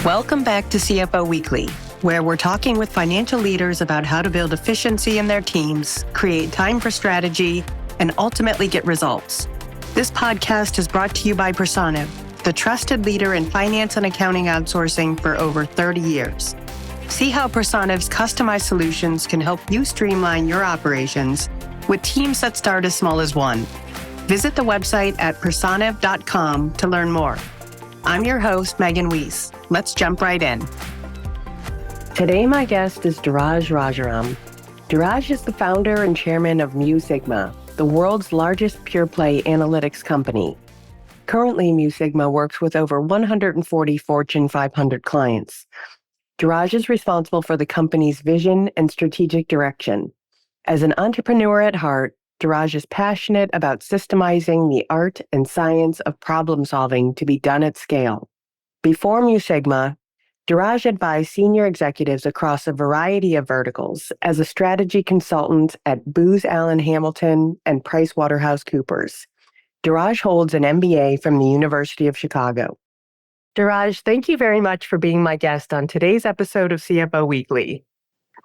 Welcome back to CFO Weekly, where we're talking with financial leaders about how to build efficiency in their teams, create time for strategy, and ultimately get results. This podcast is brought to you by Personiv, the trusted leader in finance and accounting outsourcing for over 30 years. See how Personiv's customized solutions can help you streamline your operations with teams that start as small as one. Visit the website at personiv.com to learn more. I'm your host, Megan Weiss. Let's jump right in. Today, my guest is Dhiraj Rajaram. Dhiraj is the founder and chairman of Mu Sigma, the world's largest pure-play analytics company. Currently, Mu Sigma works with over 140 Fortune 500 clients. Dhiraj is responsible for the company's vision and strategic direction. As an entrepreneur at heart, Dhiraj is passionate about systemizing the art and science of problem solving to be done at scale. Before Mu Sigma, Dhiraj advised senior executives across a variety of verticals as a strategy consultant at Booz Allen Hamilton and PricewaterhouseCoopers. Dhiraj holds an MBA from the University of Chicago. Dhiraj, thank you very much for being my guest on today's episode of CFO Weekly.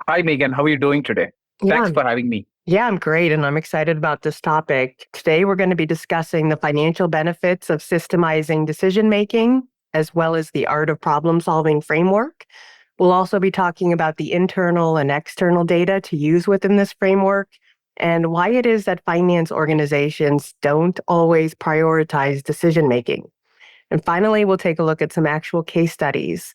Hi, Megan. How are you doing today? Thanks for having me. Yeah, I'm great, and I'm excited about this topic. Today, we're going to be discussing the financial benefits of systemizing decision-making, as well as the art of problem-solving framework. We'll also be talking about the internal and external data to use within this framework, and why it is that finance organizations don't always prioritize decision-making. And finally, we'll take a look at some actual case studies.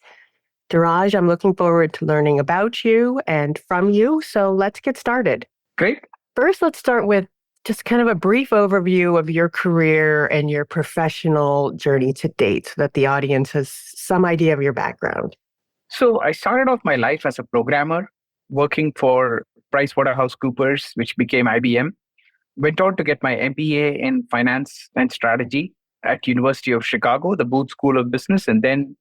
Dhiraj, I'm looking forward to learning about you and from you, so let's get started. Great. First, let's start with just kind of a brief overview of your career and your professional journey to date so that the audience has some idea of your background. So I started off my life as a programmer, working for PricewaterhouseCoopers, which became IBM. Went on to get my MBA in finance and strategy at University of Chicago, the Booz School of Business, and then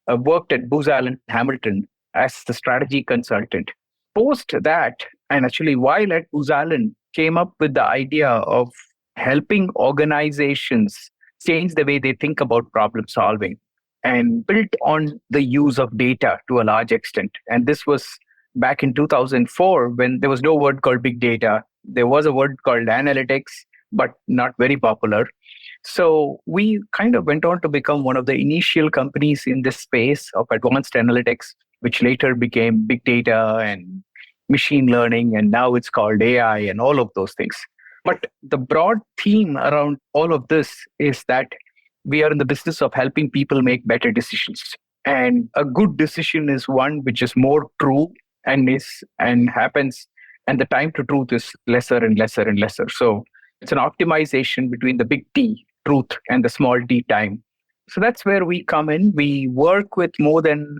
worked at Booz Allen Hamilton as the strategy consultant. Post that, and actually while at Booz Allen, came up with the idea of helping organizations change the way they think about problem solving and built on the use of data to a large extent. And this was back in 2004 when there was no word called big data. There was a word called analytics, but not very popular. So we kind of went on to become one of the initial companies in this space of advanced analytics, which later became big data and machine learning, and now it's called AI and all of those things. But the broad theme around all of this is that we are in the business of helping people make better decisions. And a good decision is one which is more true and happens, and the time to truth is lesser and lesser and lesser. So it's an optimization between the big T, truth, and the small t, time. So that's where we come in. We work with more than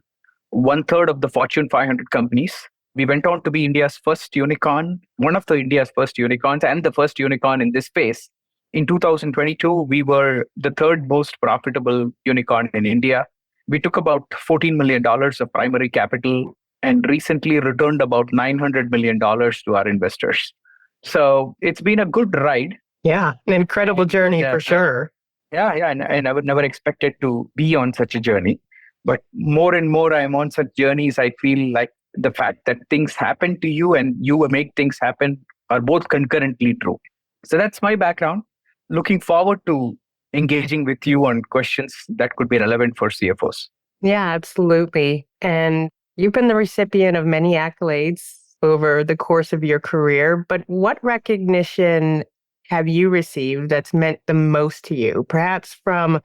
1/3 of the Fortune 500 companies. We went on to be India's first unicorn, one of the India's first unicorns, and the first unicorn in this space. In 2022, we were the third most profitable unicorn in India. We took about $14 million of primary capital and recently returned about $900 million to our investors. So it's been a good ride. Yeah, an incredible journey for sure. Yeah, and I would never expected to be on such a journey. But more and more I'm on such journeys, I feel like the fact that things happen to you and you make things happen are both concurrently true. So that's my background. Looking forward to engaging with you on questions that could be relevant for CFOs. Yeah, absolutely. And you've been the recipient of many accolades over the course of your career, but what recognition have you received that's meant the most to you? Perhaps from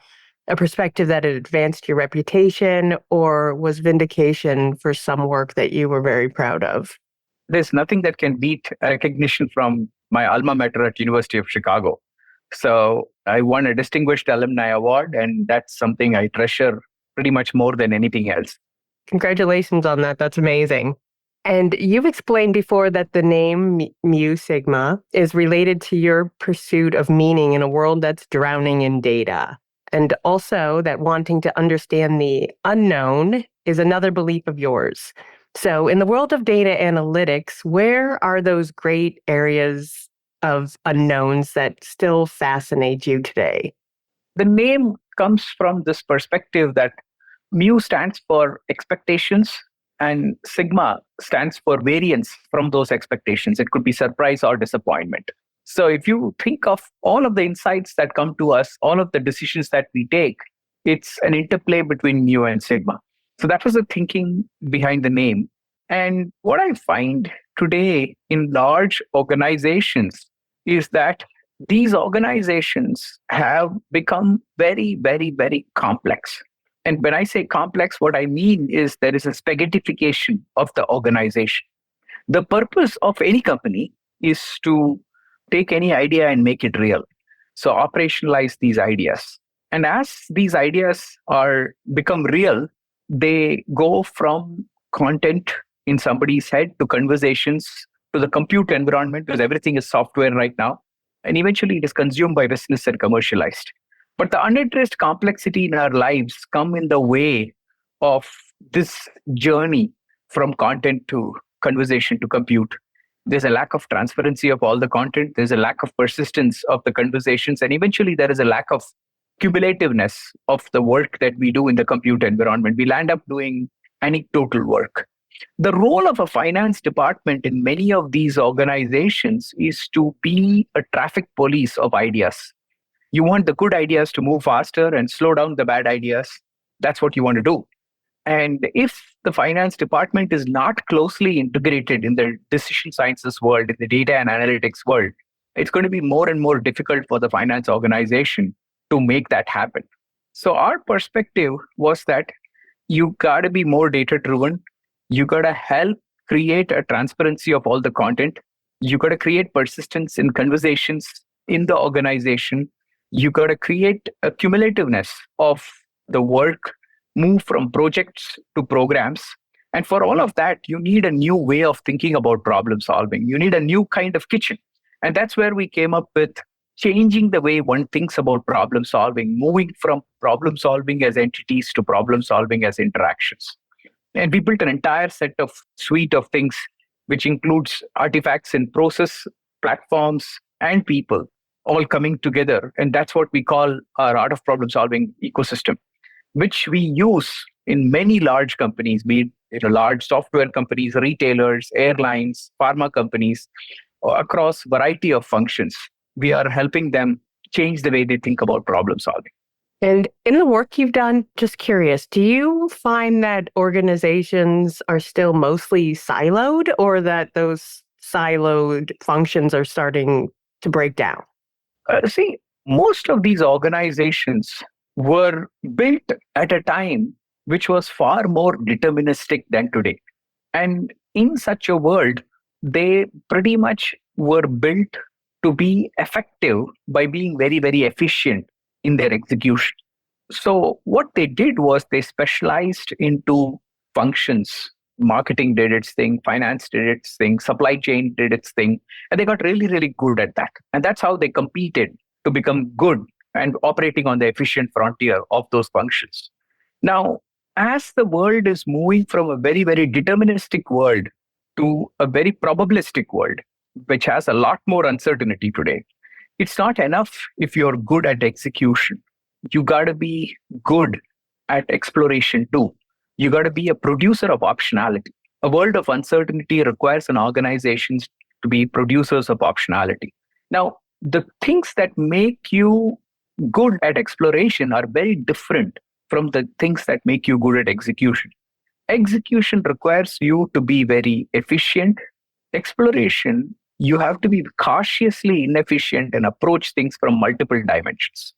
a perspective that it advanced your reputation or was vindication for some work that you were very proud of? There's nothing that can beat recognition from my alma mater at University of Chicago. So I won a Distinguished Alumni Award, and that's something I treasure pretty much more than anything else. Congratulations on that. That's amazing. And you've explained before that the name Mu Sigma is related to your pursuit of meaning in a world that's drowning in data. And also that wanting to understand the unknown is another belief of yours. So in the world of data analytics, where are those great areas of unknowns that still fascinate you today? The name comes from this perspective that Mu stands for expectations, and sigma stands for variance from those expectations. It could be surprise or disappointment. So if you think of all of the insights that come to us, all of the decisions that we take, it's an interplay between mu and sigma. So that was the thinking behind the name. And what I find today in large organizations is that these organizations have become very, very, very complex. And when I say complex, what I mean is there is a spaghettification of the organization. The purpose of any company is to take any idea and make it real. So operationalize these ideas. And as these ideas are become real, they go from content in somebody's head to conversations to the compute environment, because everything is software right now. And eventually it is consumed by business and commercialized. But the unaddressed complexity in our lives come in the way of this journey from content to conversation to compute. There's a lack of transparency of all the content. There's a lack of persistence of the conversations. And eventually there is a lack of cumulativeness of the work that we do in the compute environment. We'll end up doing anecdotal work. The role of a finance department in many of these organizations is to be a traffic police of ideas. You want the good ideas to move faster and slow down the bad ideas. That's what you want to do. And if the finance department is not closely integrated in the decision sciences world, in the data and analytics world, it's going to be more and more difficult for the finance organization to make that happen. So our perspective was that you got to be more data driven. You got to help create a transparency of all the content. You got to create persistence in conversations in the organization. You got to create a cumulativeness of the work, move from projects to programs. And for all of that, you need a new way of thinking about problem solving. You need a new kind of kitchen. And that's where we came up with changing the way one thinks about problem solving, moving from problem solving as entities to problem solving as interactions. And we built an entire set of suite of things, which includes artifacts in process, platforms, and people all coming together. And that's what we call our art of problem solving ecosystem, which we use in many large companies, be it large software companies, retailers, airlines, pharma companies, across variety of functions. We are helping them change the way they think about problem solving. And in the work you've done, just curious, do you find that organizations are still mostly siloed, or that those siloed functions are starting to break down? See, most of these organizations were built at a time which was far more deterministic than today. And in such a world, they pretty much were built to be effective by being very, very efficient in their execution. So what they did was they specialized into functions. Marketing did its thing, finance did its thing, supply chain did its thing, and they got really, really good at that. And that's how they competed to become good and operating on the efficient frontier of those functions. Now, as the world is moving from a very, very deterministic world to a very probabilistic world, which has a lot more uncertainty today, it's not enough if you're good at execution. You got to be good at exploration too. You got to be a producer of optionality. A world of uncertainty requires an organization to be producers of optionality. Now, the things that make you good at exploration are very different from the things that make you good at execution. Execution requires you to be very efficient. Exploration, you have to be cautiously inefficient and approach things from multiple dimensions.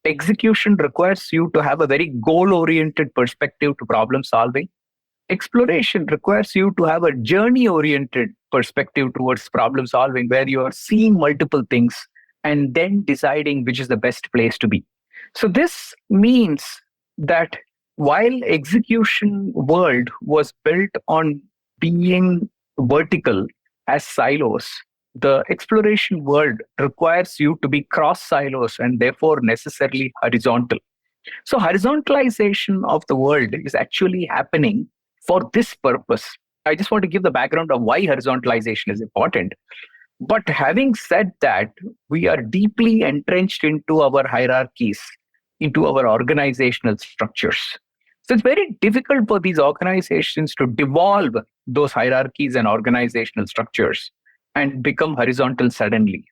Execution requires you to have a very goal-oriented perspective to problem solving. Exploration requires you to have a journey-oriented perspective towards problem solving, where you are seeing multiple things and then deciding which is the best place to be. So this means that while execution world was built on being vertical as silos, the exploration world requires you to be cross silos and therefore necessarily horizontal. So horizontalization of the world is actually happening for this purpose. I just want to give the background of why horizontalization is important. But having said that, we are deeply entrenched into our hierarchies, into our organizational structures. So it's very difficult for these organizations to devolve those hierarchies and organizational structures and become horizontal suddenly.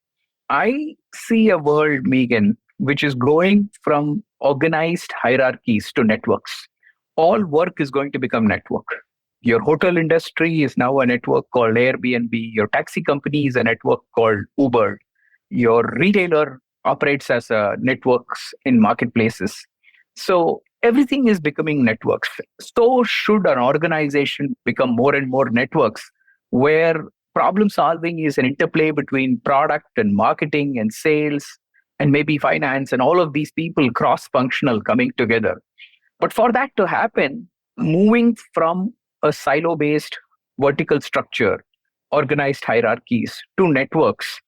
I see a world, Megan, which is going from organized hierarchies to networks. All work is going to become network. Your hotel industry is now a network called Airbnb. Your taxi company is a network called Uber. Your retailer operates as a networks in marketplaces. So everything is becoming networks. So should an organization become more and more networks where problem solving is an interplay between product and marketing and sales and maybe finance and all of these people cross-functional coming together. But for that to happen, moving from a silo-based vertical structure, organized hierarchies to networks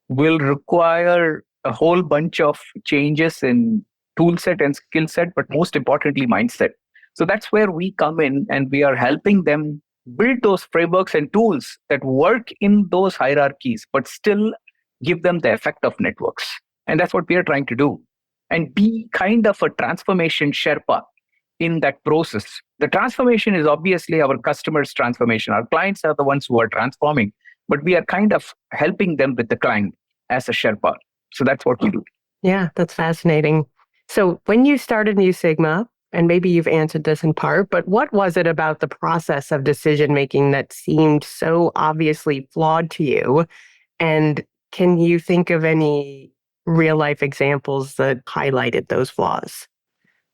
will require a whole bunch of changes in tool set and skill set, but most importantly, mindset. So that's where we come in and we are helping them build those frameworks and tools that work in those hierarchies, but still give them the effect of networks. And that's what we are trying to do. And be kind of a transformation Sherpa in that process. The transformation is obviously our customers' transformation. Our clients are the ones who are transforming, but we are kind of helping them with the client as a Sherpa. So that's what we do. Yeah, that's fascinating. So when you started Mu Sigma, and maybe you've answered this in part, but what was it about the process of decision making that seemed so obviously flawed to you? And can you think of any real life examples that highlighted those flaws?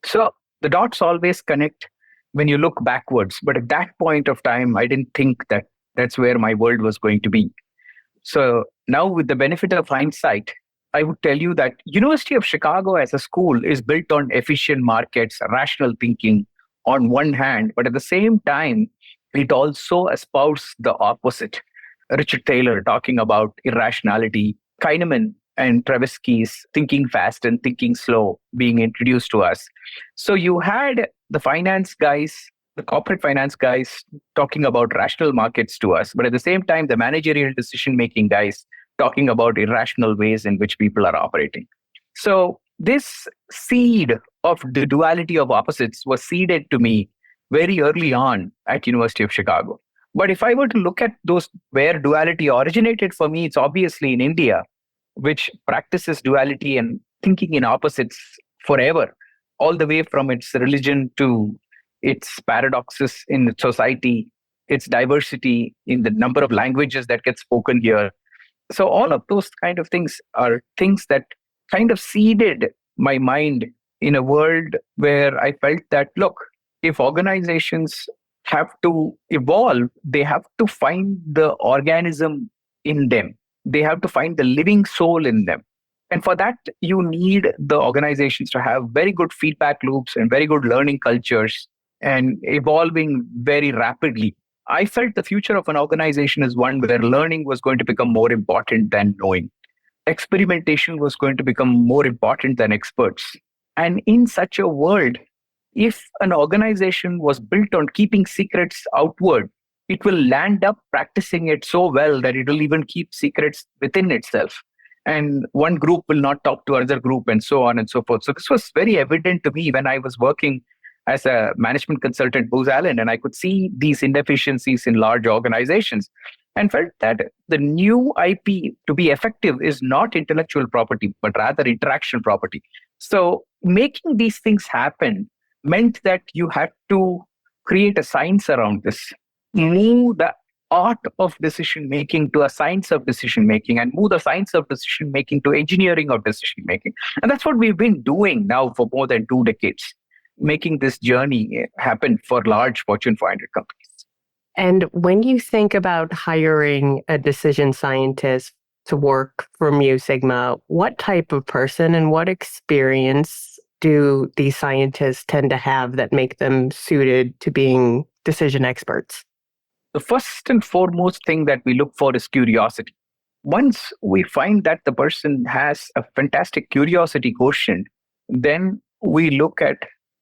So the dots always connect when you look backwards. But at that point of time, I didn't think that that's where my world was going to be. So now with the benefit of hindsight, I would tell you that University of Chicago as a school is built on efficient markets, rational thinking on one hand, but at the same time, it also espouses the opposite. Richard Taylor talking about irrationality, Kahneman and Tversky's thinking fast and thinking slow being introduced to us. So you had the finance guys, the corporate finance guys talking about rational markets to us, but at the same time, the managerial decision-making guys talking about irrational ways in which people are operating. So this seed of the duality of opposites was seeded to me very early on at University of Chicago. But if I were to look at those where duality originated for me, it's obviously in India, which practices duality and thinking in opposites forever, all the way from its religion to its paradoxes in society, its diversity in the number of languages that get spoken here. So all of those kind of things are things that kind of seeded my mind in a world where I felt that, look, if organizations have to evolve, they have to find the organism in them. They have to find the living soul in them. And for that, you need the organizations to have very good feedback loops and very good learning cultures and evolving very rapidly. I felt the future of an organization is one where learning was going to become more important than knowing. Experimentation was going to become more important than experts. And in such a world, if an organization was built on keeping secrets outward, it will land up practicing it so well that it will even keep secrets within itself. And one group will not talk to another group and so on and so forth. So this was very evident to me when I was working as a management consultant, Booz Allen, and I could see these inefficiencies in large organizations and felt that the new IP to be effective is not intellectual property, but rather interaction property. So making these things happen meant that you had to create a science around this, move the art of decision making to a science of decision making, and move the science of decision making to engineering of decision making. And that's what we've been doing now for more than 2 decades, making this journey happen for large Fortune 500 companies. And when you think about hiring a decision scientist to work for Mu Sigma, what type of person and what experience do these scientists tend to have that make them suited to being decision experts? The first and foremost thing that we look for is curiosity. Once we find that the person has a fantastic curiosity quotient, then we look at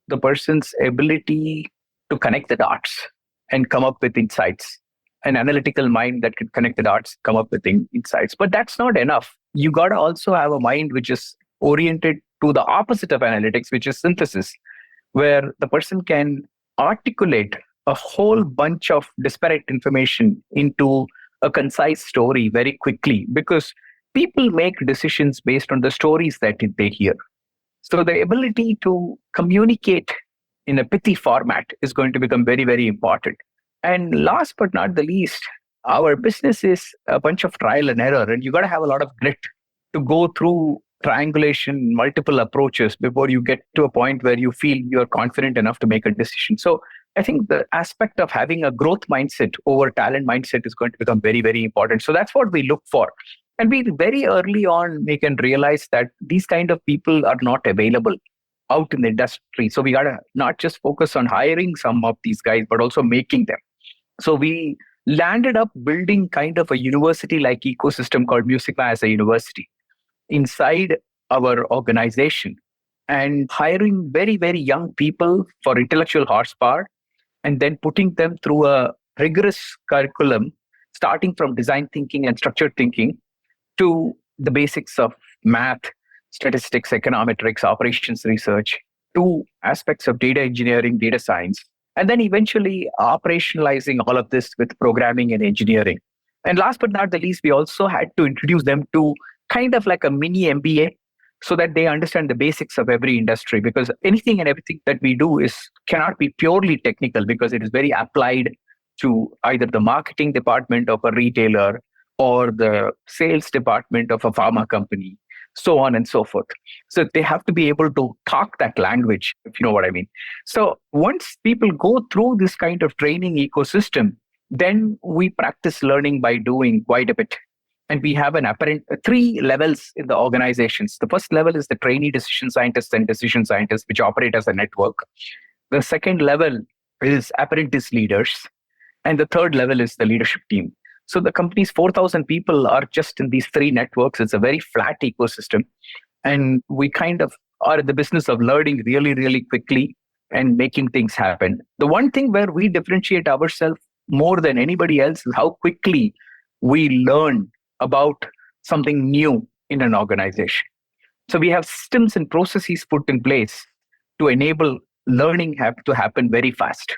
the person's ability to connect the dots and come up with insights. An analytical mind that can connect the dots, come up with insights. But that's not enough. You got to also have a mind which is oriented to the opposite of analytics, which is synthesis. where the person can articulate a whole bunch of disparate information into a concise story very quickly, because people make decisions based on the stories that they hear. So the ability to communicate in a pithy format is going to become very, very important. And last but not the least, our business is a bunch of trial and error, and you got to have a lot of grit to go through triangulation, multiple approaches before you get to a point where you feel you're confident enough to make a decision. So I think the aspect of having a growth mindset over talent mindset is going to become very, very important. So that's what we look for. And we very early on, we can realize that these kind of people are not available out in the industry. So we got to not just focus on hiring some of these guys, but also making them. So we landed up building kind of a university-like ecosystem called Musicma as a university inside our organization, and hiring very, very young people for intellectual horsepower, and then putting them through a rigorous curriculum, starting from design thinking and structured thinking to the basics of math, statistics, econometrics, operations research, to aspects of data engineering, data science, and then eventually operationalizing all of this with programming and engineering. And last but not the least, we also had to introduce them to kind of like a mini MBA, so that they understand the basics of every industry, because anything and everything that we do cannot be purely technical, because it is very applied to either the marketing department of a retailer or the sales department of a pharma company, so on and so forth. So they have to be able to talk that language, if you know what I mean. So once people go through this kind of training ecosystem, then we practice learning by doing quite a bit. And we have an apparent 3 levels in the organizations. The first level is the trainee decision scientists and decision scientists, which operate as a network. The second level is apprentice leaders. And the third level is the leadership team. So the company's 4,000 people are just in these 3 networks. It's a very flat ecosystem. And we kind of are in the business of learning really, really quickly and making things happen. The one thing where we differentiate ourselves more than anybody else is how quickly we learn about something new in an organization. So we have systems and processes put in place to enable learning to happen very fast.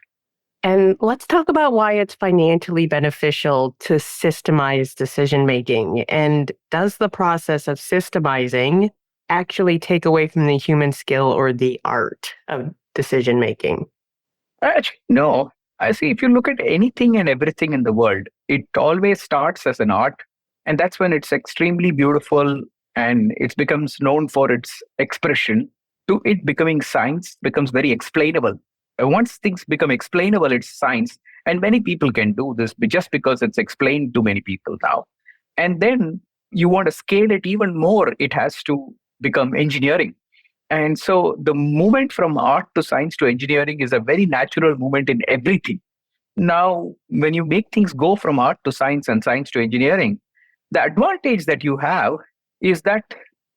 And let's talk about why it's financially beneficial to systemize decision making. And does the process of systemizing actually take away from the human skill or the art of decision making? Actually, no. I see, if you look at anything and everything in the world, it always starts as an art. And that's when it's extremely beautiful and it becomes known for its expression, to it becoming science, becomes very explainable. And once things become explainable, it's science. And many people can do this just because it's explained to many people now. And then you want to scale it even more, it has to become engineering. And so the movement from art to science to engineering is a very natural movement in everything. Now, when you make things go from art to science and science to engineering, the advantage that you have is that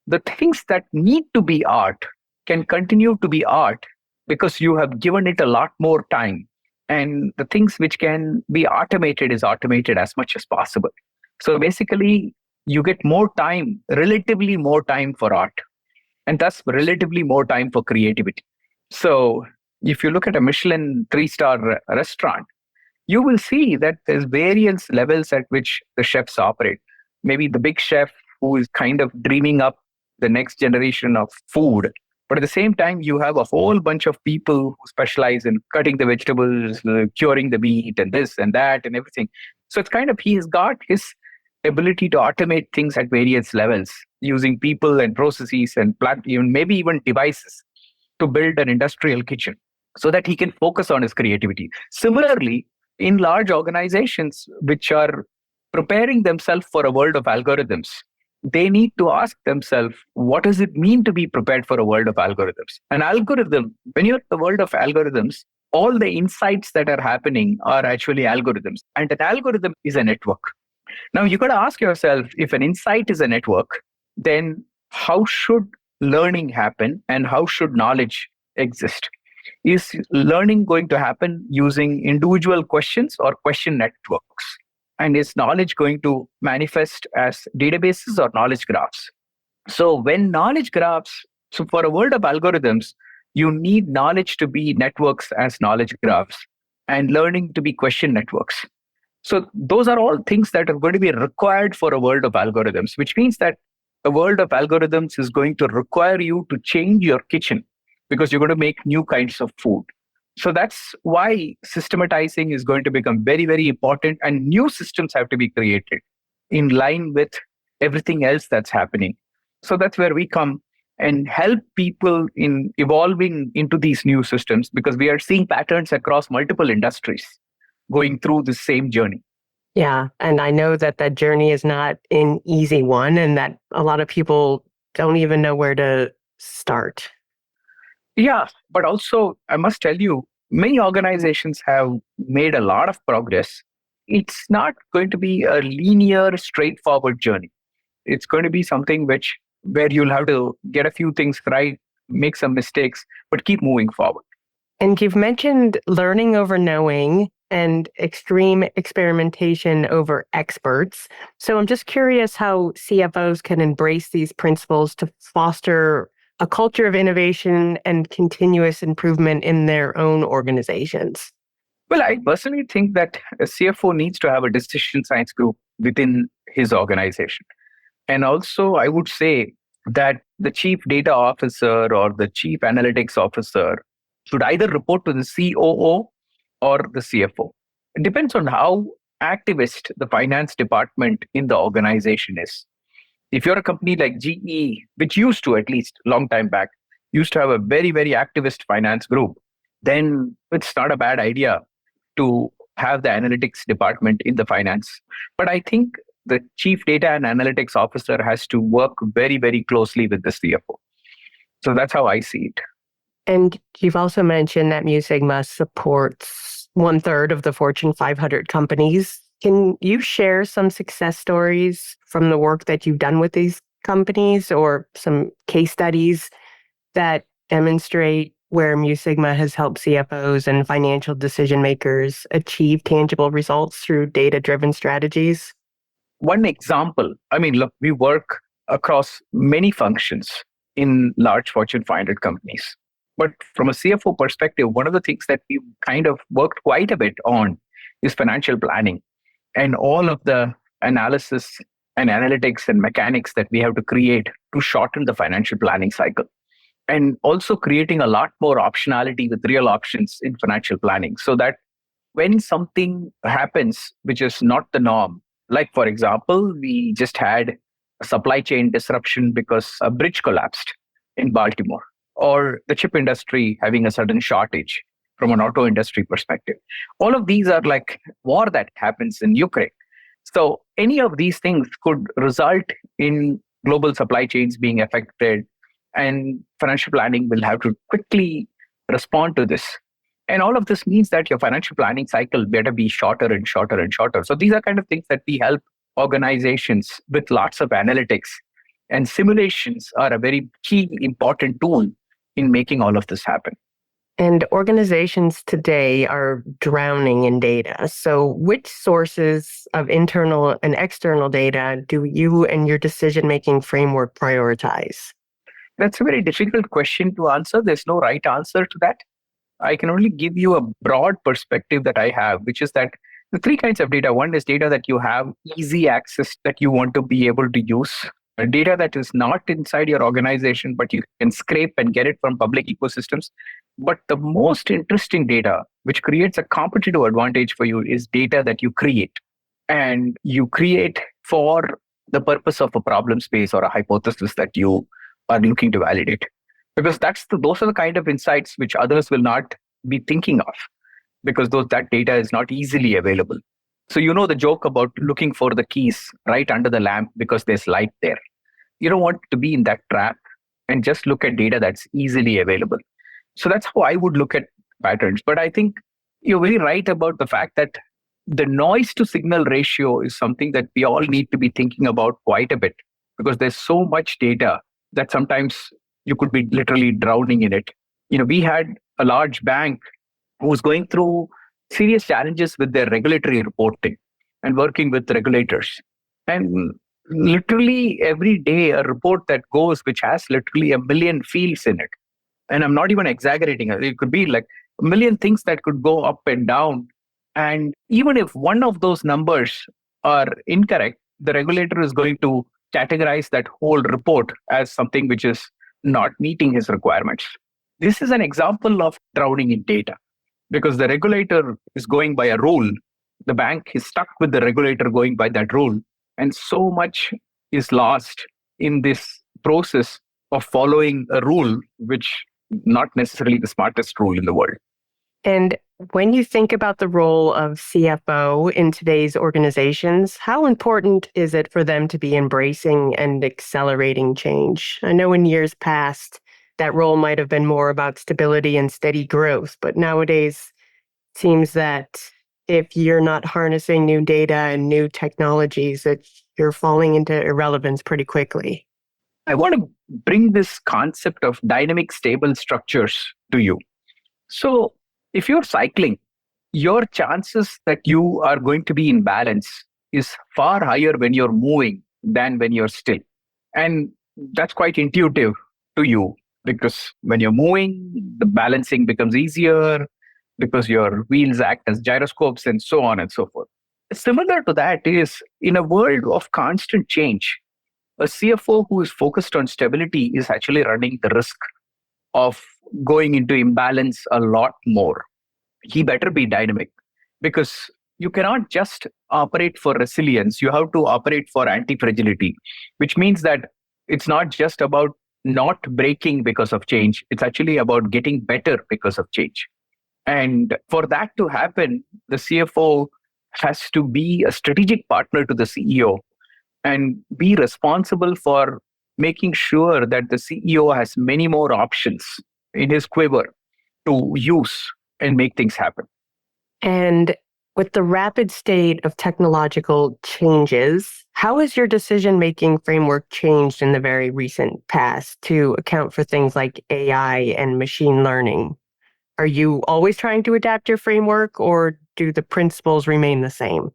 the things that need to be art can continue to be art, because you have given it a lot more time. And the things which can be automated is automated as much as possible. So basically, you get more time, relatively more time for art, and thus relatively more time for creativity. So if you look at a Michelin 3-star restaurant, you will see that there's various levels at which the chefs operate. Maybe the big chef who is kind of dreaming up the next generation of food. But at the same time, you have a whole bunch of people who specialize in cutting the vegetables, curing the meat, and this and that and everything. So it's kind of, he has got his ability to automate things at various levels using people and processes and maybe even devices to build an industrial kitchen so that he can focus on his creativity. Similarly, in large organizations which are preparing themselves for a world of algorithms, they need to ask themselves, what does it mean to be prepared for a world of algorithms? An algorithm, when you're in the world of algorithms, all the insights that are happening are actually algorithms. And an algorithm is a network. Now, you got to ask yourself, if an insight is a network, then how should learning happen and how should knowledge exist? Is learning going to happen using individual questions or question networks? And is knowledge going to manifest as databases or knowledge graphs? So when knowledge graphs, so for a world of algorithms, You need knowledge to be networks as knowledge graphs and learning to be question networks. So those are all things that are going to be required for a world of algorithms, which means that a world of algorithms is going to require you to change your kitchen because you're going to make new kinds of food. So that's why systematizing is going to become very, very important, and new systems have to be created in line with everything else that's happening. So that's where we come and help people in evolving into these new systems, because we are seeing patterns across multiple industries going through the same journey. Yeah. And I know that that journey is not an easy one, and that a lot of people don't even know where to start. Yeah, but also I must tell you, many organizations have made a lot of progress. It's not going to be a linear, straightforward journey. It's going to be something where you'll have to get a few things right, make some mistakes, but keep moving forward. And you've mentioned learning over knowing and extreme experimentation over experts. So I'm just curious how CFOs can embrace these principles to foster a culture of innovation and continuous improvement in their own organizations. Well, I personally think that a CFO needs to have a decision science group within his organization. And also, I would say that the chief data officer or the chief analytics officer should either report to the COO or the CFO. It depends on how activist the finance department in the organization is. If you're a company like GE, which used to, at least long time back, used to have a very, very activist finance group, then it's not a bad idea to have the analytics department in the finance. But I think the chief data and analytics officer has to work very, very closely with the CFO. So that's how I see it. And you've also mentioned that Mu Sigma supports 1/3 of the Fortune 500 companies. Can you share some success stories from the work that you've done with these companies, or some case studies that demonstrate where Mu Sigma has helped CFOs and financial decision makers achieve tangible results through data-driven strategies? One example, I mean, look, we work across many functions in large Fortune 500 companies. But from a CFO perspective, one of the things that we've kind of worked quite a bit on is financial planning and all of the analysis and analytics and mechanics that we have to create to shorten the financial planning cycle. And also creating a lot more optionality with real options in financial planning, so that when something happens which is not the norm, like for example, we just had a supply chain disruption because a bridge collapsed in Baltimore, or the chip industry having a sudden shortage from an auto industry perspective. All of these are like war that happens in Ukraine. So any of these things could result in global supply chains being affected, and financial planning will have to quickly respond to this. And all of this means that your financial planning cycle better be shorter and shorter and shorter. So these are kind of things that we help organizations with lots of analytics, and simulations are a very key important tool in making all of this happen. And organizations today are drowning in data. So which sources of internal and external data do you and your decision-making framework prioritize? That's a very difficult question to answer. There's no right answer to that. I can only give you a broad perspective that I have, which is that the three kinds of data. One is data that you have easy access, that you want to be able to use. Data that is not inside your organization, but you can scrape and get it from public ecosystems. But the most interesting data, which creates a competitive advantage for you, is data that you create. And you create for the purpose of a problem space or a hypothesis that you are looking to validate. Because those are the kind of insights which others will not be thinking of, because that data is not easily available. So you know the joke about looking for the keys right under the lamp because there's light there. You don't want to be in that trap and just look at data that's easily available. So that's how I would look at patterns. But I think you're very right about the fact that the noise to signal ratio is something that we all need to be thinking about quite a bit, because there's so much data that sometimes you could be literally drowning in it. We had a large bank who was going through serious challenges with their regulatory reporting and working with regulators. And literally every day, a report that goes, which has literally 1 million fields in it, And I'm not even exaggerating. It could be like a million things that could go up and down. And even if one of those numbers are incorrect, the regulator is going to categorize that whole report as something which is not meeting his requirements. This is an example of drowning in data because the regulator is going by a rule. The bank is stuck with the regulator going by that rule. And so much is lost in this process of following a rule, which not necessarily the smartest rule in the world. And when you think about the role of CFO in today's organizations, how important is it for them to be embracing and accelerating change? I know in years past, that role might have been more about stability and steady growth, but nowadays it seems that if you're not harnessing new data and new technologies, that you're falling into irrelevance pretty quickly. I want to bring this concept of dynamic stable structures to you. So if you're cycling, your chances that you are going to be in balance is far higher when you're moving than when you're still. And that's quite intuitive to you because when you're moving, the balancing becomes easier because your wheels act as gyroscopes and so on and so forth. Similar to that is in a world of constant change, a CFO who is focused on stability is actually running the risk of going into imbalance a lot more. He better be dynamic because you cannot just operate for resilience. You have to operate for anti-fragility, which means that it's not just about not breaking because of change. It's actually about getting better because of change. And for that to happen, the CFO has to be a strategic partner to the CEO and be responsible for making sure that the CEO has many more options in his quiver to use and make things happen. And with the rapid state of technological changes, how has your decision-making framework changed in the very recent past to account for things like AI and machine learning? Are you always trying to adapt your framework, or do the principles remain the same?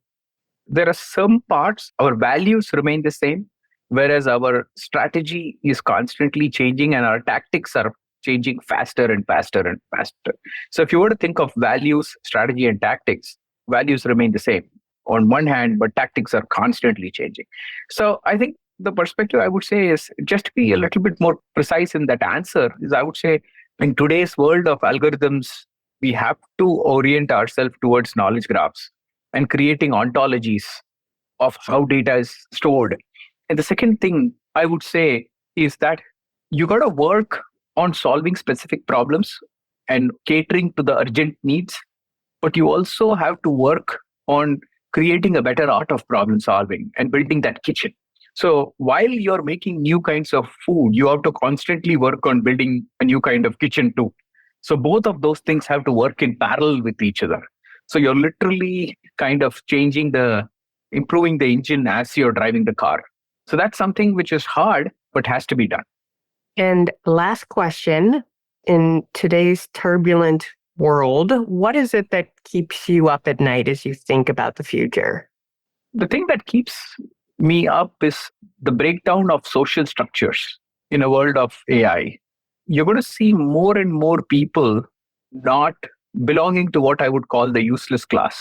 There are some parts, our values remain the same, whereas our strategy is constantly changing and our tactics are changing faster and faster and faster. So if you were to think of values, strategy, and tactics, values remain the same on one hand, but tactics are constantly changing. So I think the perspective I would say is just to be a little bit more precise in that answer is I would say in today's world of algorithms, we have to orient ourselves towards knowledge graphs and creating ontologies of how data is stored. And the second thing I would say is that you got to work on solving specific problems and catering to the urgent needs, but you also have to work on creating a better art of problem solving and building that kitchen. So while you're making new kinds of food, you have to constantly work on building a new kind of kitchen too. So both of those things have to work in parallel with each other. So you're literally kind of improving the engine as you're driving the car. So that's something which is hard, but has to be done. And last question, in today's turbulent world, what is it that keeps you up at night as you think about the future? The thing that keeps me up is the breakdown of social structures in a world of AI. You're going to see more and more people not belonging to what I would call the useless class.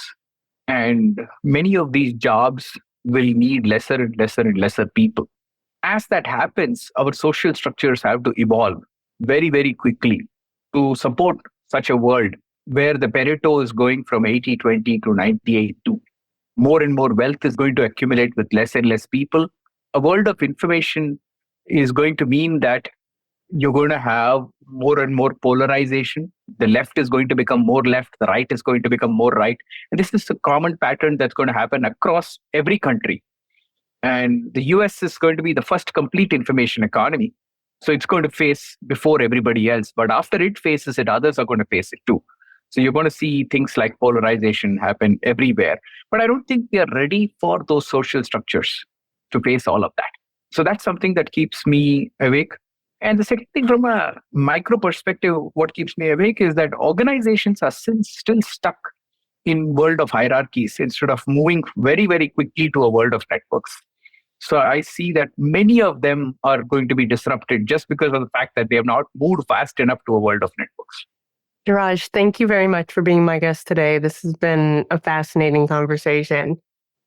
And many of these jobs will need lesser and lesser and lesser people. As that happens, our social structures have to evolve very, very quickly to support such a world where the Pareto is going from 80-20 to 98-2. More and more wealth is going to accumulate with less and less people. A world of information is going to mean that you're going to have more and more polarization. The left is going to become more left. The right is going to become more right. And this is a common pattern that's going to happen across every country. And the US is going to be the first complete information economy. So it's going to face before everybody else. But after it faces it, others are going to face it too. So you're going to see things like polarization happen everywhere. But I don't think we are ready for those social structures to face all of that. So that's something that keeps me awake. And the second thing from a micro perspective, what keeps me awake is that organizations are still stuck in world of hierarchies instead of moving very, very quickly to a world of networks. So I see that many of them are going to be disrupted just because of the fact that they have not moved fast enough to a world of networks. Dhiraj, thank you very much for being my guest today. This has been a fascinating conversation.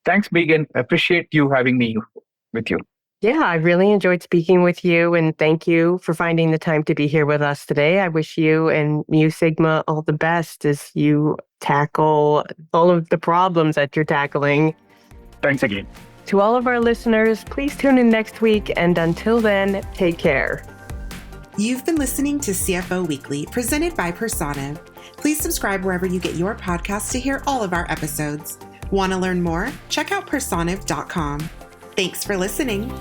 Thanks, Megan. I appreciate you having me with you. Yeah, I really enjoyed speaking with you, and thank you for finding the time to be here with us today. I wish you and Mu Sigma all the best as you tackle all of the problems that you're tackling. Thanks again. To all of our listeners, please tune in next week, and until then, take care. You've been listening to CFO Weekly, presented by Personiv. Please subscribe wherever you get your podcasts to hear all of our episodes. Want to learn more? Check out personiv.com. Thanks for listening.